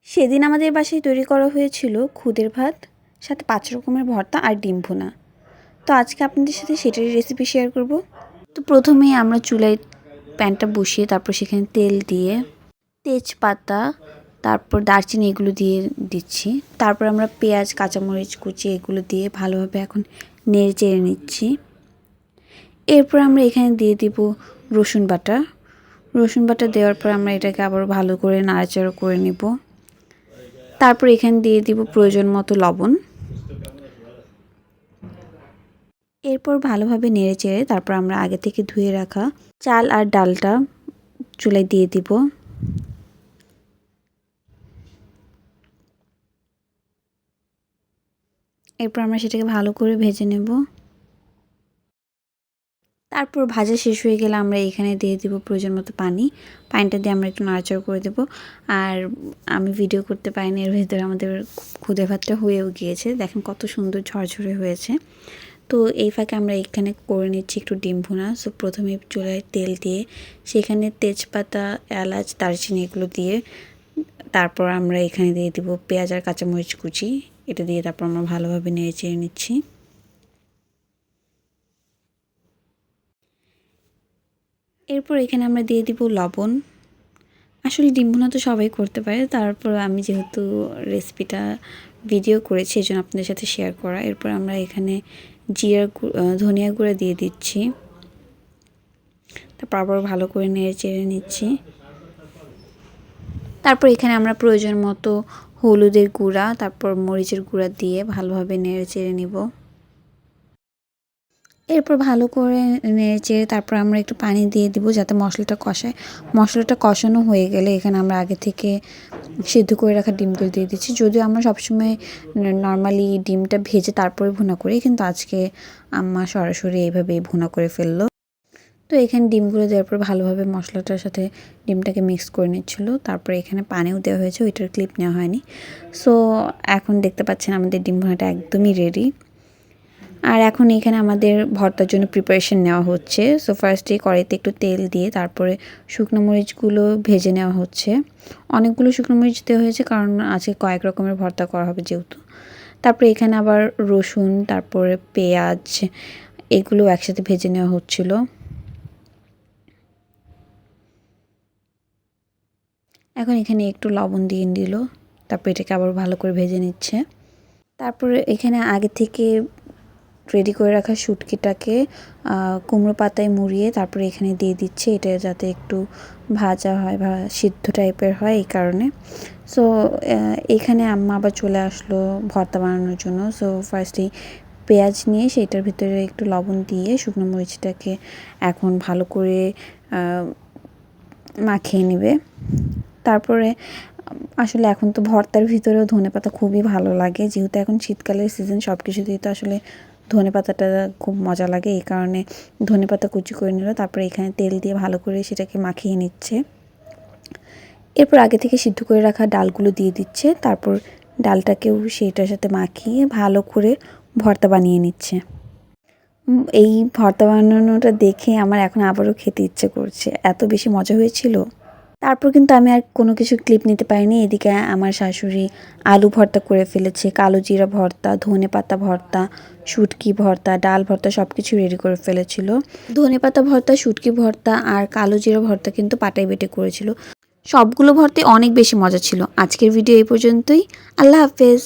সেদিন আমাদের বাসায় তৈরি করা হয়েছিল খুদের ভাত, সাথে 5 রকমের ভর্তা আর ডিম ভুনা। তো আজকে আপনাদের সাথে সেটারই রেসিপি শেয়ার করব। তো প্রথমেই আমরা চুলায় প্যানটা বসিয়ে তারপর সেখানে তেল দিয়ে তেজপাতা, তারপর দারচিনি এগুলো দিয়ে দিচ্ছি। তারপর আমরা পেঁয়াজ, কাঁচামরিচ কুচি এগুলো দিয়ে ভালোভাবে এখন নেড়ে চেড়ে নিচ্ছি। এরপর আমরা এখানে দিয়ে দিব রসুন বাটা। রসুন বাটা দেওয়ার পর আমরা এটাকে আবার ভালো করে নাড়াচাড়া করে নেব। তারপর এখানে দিয়ে দিব প্রয়োজন মতো লবণ। এরপর ভালোভাবে নেড়ে চেড়ে তারপর আমরা আগে থেকে ধুয়ে রাখা চাল আর ডালটা চুলায় দিয়ে দিব। এরপর আমরা সেটাকে ভালো করে ভেজে নেব। তারপর ভাজা শেষ হয়ে গেলে আমরা এখানে দিয়ে দিব প্রয়োজন মতো পানি। পানিটা দিয়ে আমরা একটু নাড়াচাড়া করে দেব। আর আমি ভিডিও করতে পারিনি, এর ভিতরে আমাদের খুদে ভাতটা হয়েও গিয়েছে। দেখেন কত সুন্দর ঝরঝরে হয়েছে। তো এই ফাঁকে আমরা এখানে করে নিচ্ছি একটু ডিম ভুনা। সো প্রথমে চুলায় তেল দিয়ে সেখানে তেজপাতা, এলাচ, দারচিনি এগুলো দিয়ে তারপর আমরা এখানে দিয়ে দিব পেঁয়াজ আর কাঁচামরিচ কুচি। এটা দিয়ে তারপর আমরা ভালোভাবে নেড়ে চেড়ে নিচ্ছি। এরপর এখানে আমরা দিয়ে দিব লবণ। আসলে ডিম ভুনা তো সবাই করতে পারে, তারপর আমি যেহেতু রেসিপিটা ভিডিও করেছি এই জন্য আপনাদের সাথে শেয়ার করা। এরপর আমরা এখানে ধনিয়া গুঁড়া দিয়ে দিচ্ছি। তারপর আবার ভালো করে নেড়ে চেড়ে নিচ্ছি। তারপর এখানে আমরা প্রয়োজন মতো হলুদের গুঁড়া, তারপর মরিচের গুঁড়া দিয়ে ভালোভাবে নেড়ে চেড়ে নিব। এরপর ভালো করে নেড়েচেড়ে তারপর আমরা একটু পানি দিয়ে দিব যাতে মশলাটা কষায়। মশলাটা কষানো হয়ে গেলে এখানে আমরা আগে থেকে সিদ্ধ করে রাখা ডিমগুলো দিয়ে দিচ্ছি। যদিও আমরা সবসময় নর্মালি ডিমটা ভেজে তারপরে ভুনা করি, কিন্তু আজকে আম্মা সরাসরি এইভাবেই ভুনা করে ফেললো। তো এখানে ডিমগুলো দেওয়ার পর ভালোভাবে মশলাটার সাথে ডিমটাকে মিক্স করে নিচ্ছিলো। তারপরে এখানে পানিও দেওয়া হয়েছে, ওইটার ক্লিপ নেওয়া হয়নি। সো এখন দেখতে পাচ্ছেন আমাদের ডিম ভুনাটা একদমই রেডি। আর এখন এখানে আমাদের ভর্তার জন্য প্রিপারেশন নেওয়া হচ্ছে। সো ফার্স্টে কড়াইতে একটু তেল দিয়ে তারপরে শুকনো মরিচগুলো ভেজে নেওয়া হচ্ছে। অনেকগুলো শুকনো মরিচ দেওয়া হয়েছে কারণ আজকে কয়েক রকমের ভর্তা করা হবে যেহেতু। তারপরে এখানে আবার রসুন, তারপরে পেঁয়াজ এগুলো একসাথে ভেজে নেওয়া হচ্ছিল। এখন এখানে একটু লবণ দিয়ে দিল। তারপর এটাকে আবার ভালো করে ভেজে নিচ্ছে। তারপরে এখানে আগে থেকে রেডি করে রাখা শুটকিটাকে কুমড়ো পাতায় মুড়িয়ে তারপরে এখানে দিয়ে দিচ্ছে। এটা যাতে একটু ভাজা হয় বা সিদ্ধ টাইপের হয় এই কারণে। সো এখানে আম্মা আবার চলে আসলো ভর্তা বানানোর জন্য। সো ফার্স্টেই পেঁয়াজ নিয়ে সেটার ভিতরে একটু লবণ দিয়ে শুকনো মরিচটাকে এখন ভালো করে মাখিয়ে নেবে। তারপরে আসলে এখন তো ভর্তার ভিতরেও ধনেপাতা খুবই ভালো লাগে, যেহেতু এখন শীতকালের সিজন সব কিছুতেই তো আসলে ধনেপাতাটা খুব মজা লাগে, এই কারণে ধনেপাতা কুচি করে নিল। তারপরে এখানে তেল দিয়ে ভালো করে সেটাকে মাখিয়ে নিচ্ছে। এরপর আগে থেকে সিদ্ধ করে রাখা ডালগুলো দিয়ে দিচ্ছে। তারপর ডালটাকেও সেটার সাথে মাখিয়ে ভালো করে ভর্তা বানিয়ে নিচ্ছে। এই ভর্তা বানানোটা দেখে আমার এখন আবারও খেতে ইচ্ছে করছে, এত বেশি মজা হয়েছিল। তারপর কিন্তু আমি আর কোনো কিছু ক্লিপ নিতে পারিনি। এদিকে আমার শাশুড়ি আলু ভর্তা করে ফেলেছে, কালো জিরা ভর্তা, ধনেপাতা ভর্তা, শুটকি ভর্তা, ডাল ভর্তা সব কিছু রেডি করে ফেলেছিল। ধনেপাতা ভর্তা, শুটকি ভর্তা আর কালো জিরা ভর্তা কিন্তু পাটাই বেটে করেছিল। সবগুলো ভর্তাই অনেক বেশি মজা ছিল। আজকের ভিডিও এই পর্যন্তই। আল্লাহ হাফেজ।